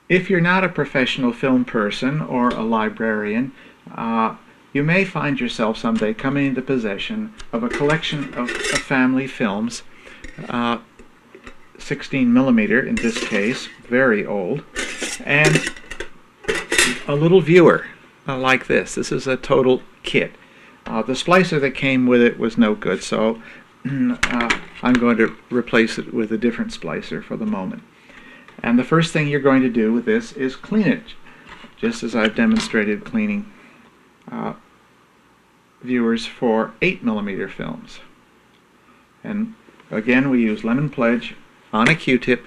If you're not a professional film person or a librarian, you may find yourself someday coming into possession of a collection of family films, 16 millimeter in this case, very old, and a little viewer like this. This is a total kit. The splicer that came with it was no good, so I'm going to replace it with a different splicer for the moment. And the first thing you're going to do with this is clean it, just as I've demonstrated cleaning viewers for 8 millimeter films. And again, we use lemon pledge on a Q-tip.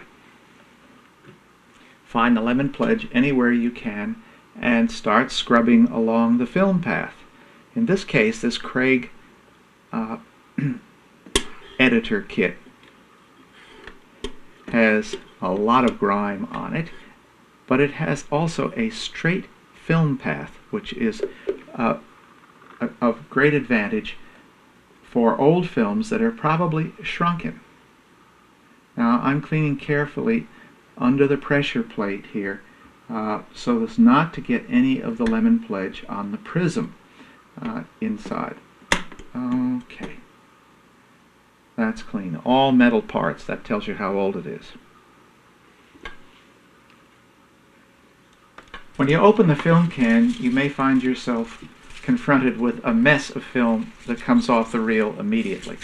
Find the lemon pledge anywhere you can and start scrubbing along the film path. In this case, this Craig editor kit has a lot of grime on it, but it has also a straight film path, which is of great advantage for old films that are probably shrunken. Now I'm cleaning carefully under the pressure plate here so as not to get any of the lemon pledge on the prism inside. Okay, that's clean. All metal parts. That tells you how old it is. When you open the film can, you may find yourself confronted with a mess of film that comes off the reel immediately.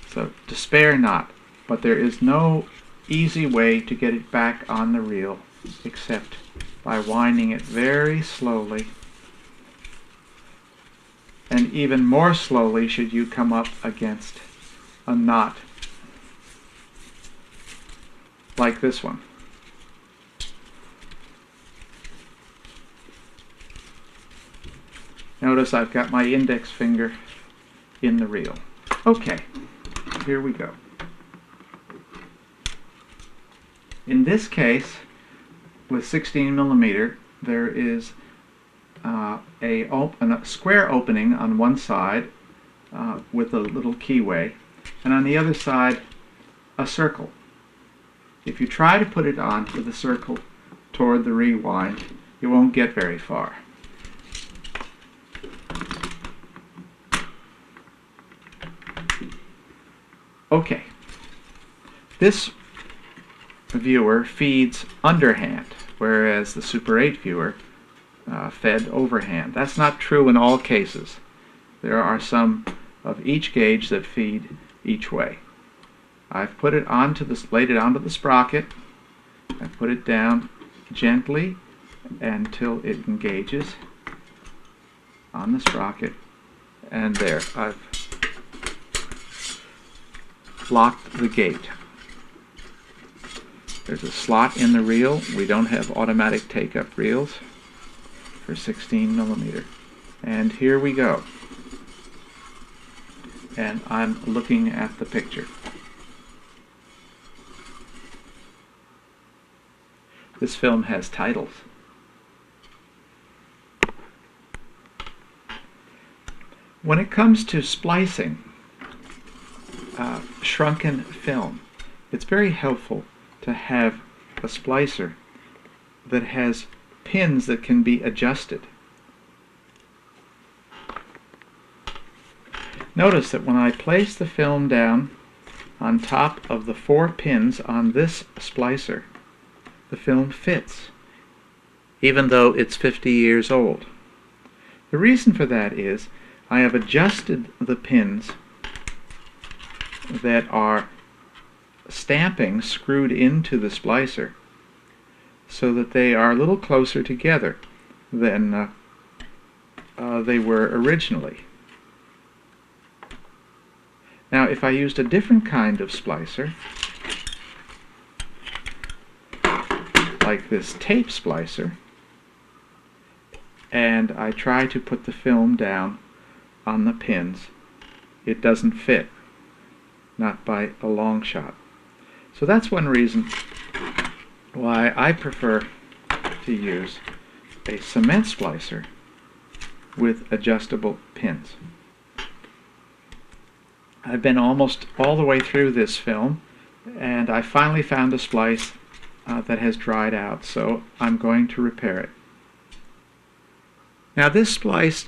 So despair not, but there is no easy way to get it back on the reel except by winding it very slowly, and even more slowly should you come up against a knot like this one. Notice I've got my index finger in the reel. Okay, here we go. In this case, with 16 millimeter, there is a square opening on one side with a little keyway, and on the other side, a circle. If you try to put it on with the circle toward the rewind, you won't get very far. Okay, this viewer feeds underhand, whereas the Super 8 viewer fed overhand. That's not true in all cases. There are some of each gauge that feed each way. I've put it onto laid it onto the sprocket. I put it down gently until it engages on the sprocket, and there, I've locked the gate. There's a slot in the reel. We don't have automatic take-up reels for 16 millimeter. And here we go. And I'm looking at the picture. This film has titles. When it comes to splicing shrunken film, it's very helpful to have a splicer that has pins that can be adjusted. Notice that when I place the film down on top of the 4 pins on this splicer, the film fits, even though it's 50 years old. The reason for that is I have adjusted the pins that are stamping screwed into the splicer so that they are a little closer together than they were originally. Now, if I used a different kind of splicer, like this tape splicer, and I try to put the film down on the pins, it doesn't fit. Not by a long shot. So that's one reason why I prefer to use a cement splicer with adjustable pins. I've been almost all the way through this film, and I finally found a splice that has dried out, so I'm going to repair it. Now this splice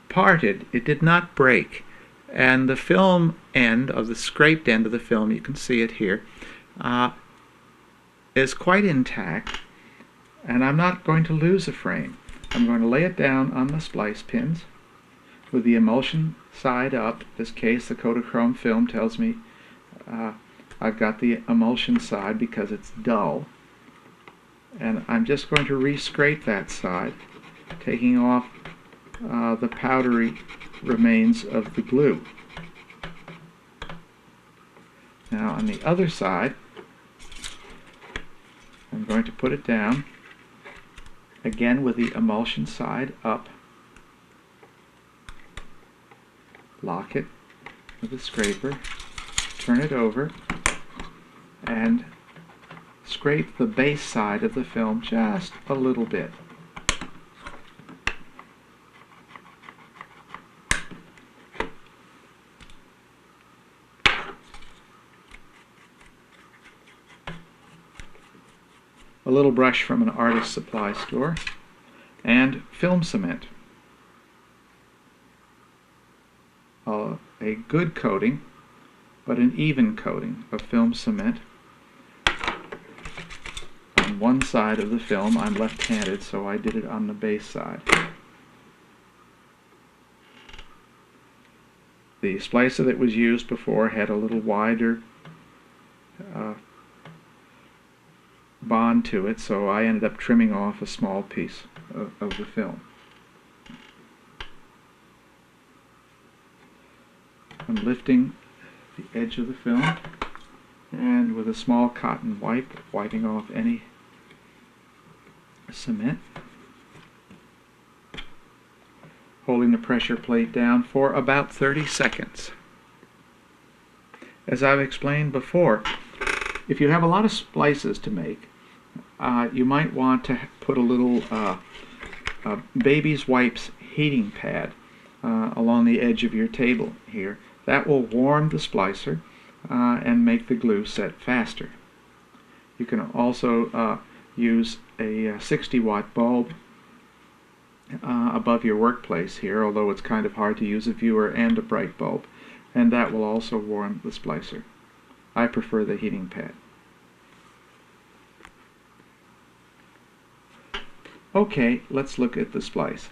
parted, it did not break, and the film end of the scraped end of the film, you can see it here, is quite intact, and I'm not going to lose a frame. I'm going to lay it down on the splice pins with the emulsion side up. In this case, the Kodachrome film tells me I've got the emulsion side because it's dull, and I'm just going to re-scrape that side, taking off the powdery remains of the glue. Now on the other side, I'm going to put it down again with the emulsion side up, lock it with a scraper, turn it over, and scrape the base side of the film just a little bit. A little brush from an artist's supply store, and film cement. A good coating, but an even coating of film cement on one side of the film. I'm left-handed, so I did it on the base side. The splicer that was used before had a little wider bond to it, so I ended up trimming off a small piece of the film. I'm lifting the edge of the film, and with a small cotton wipe, wiping off any cement, holding the pressure plate down for about 30 seconds. As I've explained before, if you have a lot of splices to make, you might want to put a little baby's wipes heating pad along the edge of your table here. That will warm the splicer and make the glue set faster. You can also use a 60-watt bulb above your workplace here, although it's kind of hard to use a viewer and a bright bulb, and that will also warm the splicer. I prefer the heating pad. Okay, let's look at the splice.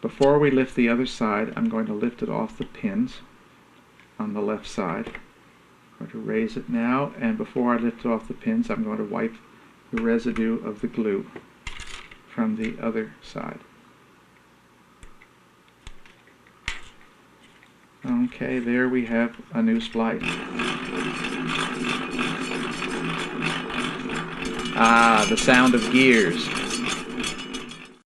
Before we lift the other side, I'm going to lift it off the pins on the left side. I'm going to raise it now, and before I lift it off the pins, I'm going to wipe the residue of the glue from the other side. Okay, there we have a new splice. Ah, the sound of gears.